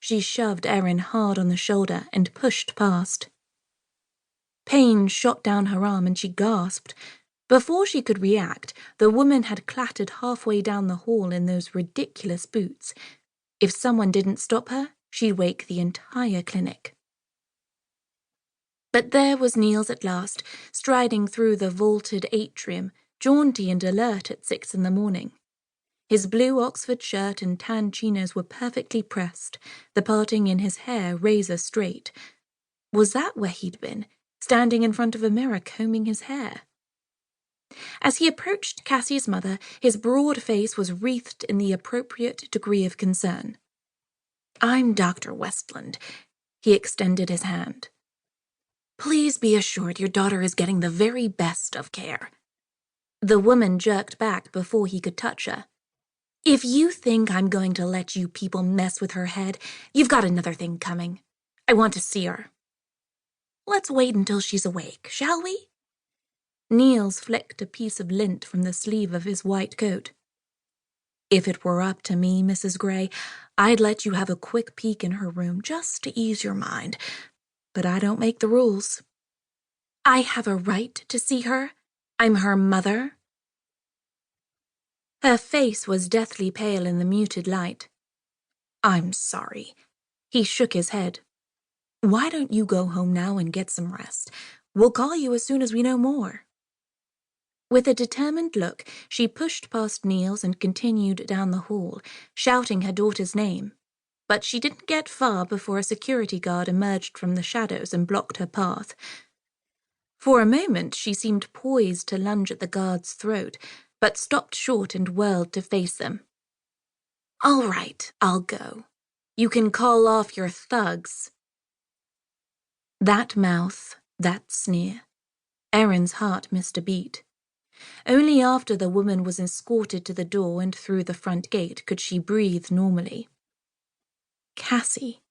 She shoved Erin hard on the shoulder and pushed past. Pain shot down her arm and she gasped. Before she could react, the woman had clattered halfway down the hall in those ridiculous boots. If someone didn't stop her, she'd wake the entire clinic. But there was Niels at last, striding through the vaulted atrium, jaunty and alert at 6 in the morning. His blue Oxford shirt and tan chinos were perfectly pressed, the parting in his hair razor straight. Was that where he'd been, standing in front of a mirror combing his hair? As he approached Cassie's mother, his broad face was wreathed in the appropriate degree of concern. "I'm Dr. Westland." He extended his hand. "Please be assured your daughter is getting the very best of care." The woman jerked back before he could touch her. "If you think I'm going to let you people mess with her head, you've got another thing coming. I want to see her." "Let's wait until she's awake, shall we?" Niels flicked a piece of lint from the sleeve of his white coat. "If it were up to me, Mrs. Gray, I'd let you have a quick peek in her room just to ease your mind. But I don't make the rules." "I have a right to see her. I'm her mother." Her face was deathly pale in the muted light. "I'm sorry." He shook his head. "Why don't you go home now and get some rest? We'll call you as soon as we know more." With a determined look, she pushed past Niels and continued down the hall, shouting her daughter's name. But she didn't get far before a security guard emerged from the shadows and blocked her path. For a moment, she seemed poised to lunge at the guard's throat, but stopped short and whirled to face them. "All right, I'll go. You can call off your thugs." That mouth, that sneer. Erin's heart missed a beat. Only after the woman was escorted to the door and through the front gate could she breathe normally. Cassie.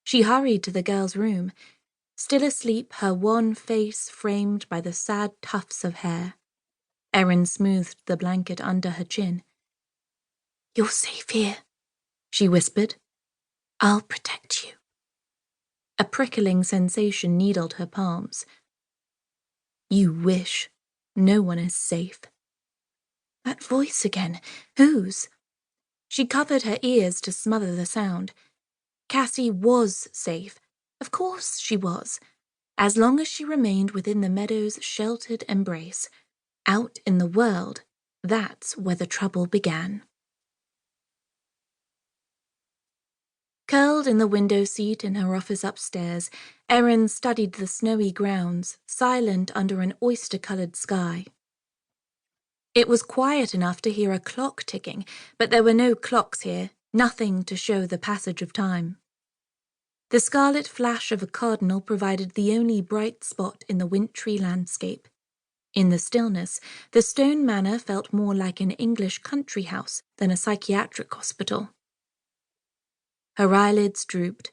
She hurried to the girl's room. Still asleep, her wan face framed by the sad tufts of hair. Erin smoothed the blanket under her chin. "You're safe here," she whispered. "I'll protect you." A prickling sensation needled her palms. "You wish. No one is safe." That voice again. Whose? She covered her ears to smother the sound. Cassie was safe. Of course she was. As long as she remained within the meadow's sheltered embrace. Out in the world, that's where the trouble began. Curled in the window seat in her office upstairs, Erin studied the snowy grounds, silent under an oyster-colored sky. It was quiet enough to hear a clock ticking, but there were no clocks here, nothing to show the passage of time. The scarlet flash of a cardinal provided the only bright spot in the wintry landscape. In the stillness, the stone manor felt more like an English country house than a psychiatric hospital. Her eyelids drooped.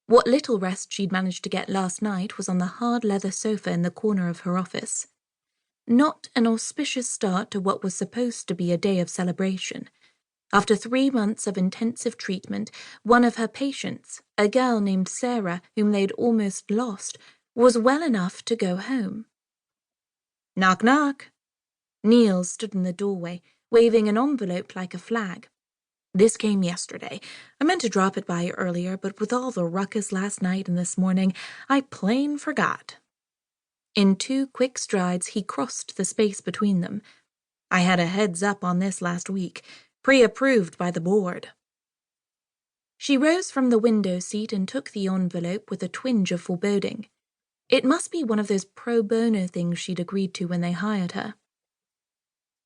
What little rest she'd managed to get last night was on the hard leather sofa in the corner of her office. Not an auspicious start to what was supposed to be a day of celebration. After 3 months of intensive treatment, one of her patients, a girl named Sarah, whom they'd almost lost, was well enough to go home. Knock, knock. Niels stood in the doorway, waving an envelope like a flag. "This came yesterday. I meant to drop it by earlier, but with all the ruckus last night and this morning, I plain forgot." In 2 quick strides, he crossed the space between them. "I had a heads up on this last week, pre-approved by the board." She rose from the window seat and took the envelope with a twinge of foreboding. It must be one of those pro bono things she'd agreed to when they hired her.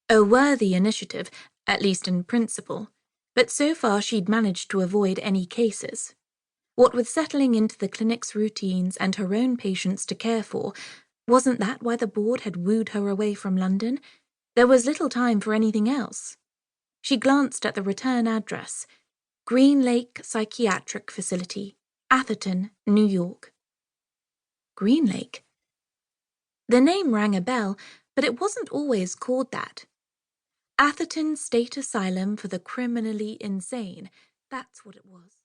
A worthy initiative, at least in principle, but so far she'd managed to avoid any cases. What with settling into the clinic's routines and her own patients to care for, wasn't that why the board had wooed her away from London? There was little time for anything else. She glanced at the return address. Green Lake Psychiatric Facility, Atherton, New York. Green Lake? The name rang a bell, but it wasn't always called that. Atherton State Asylum for the Criminally Insane, that's what it was.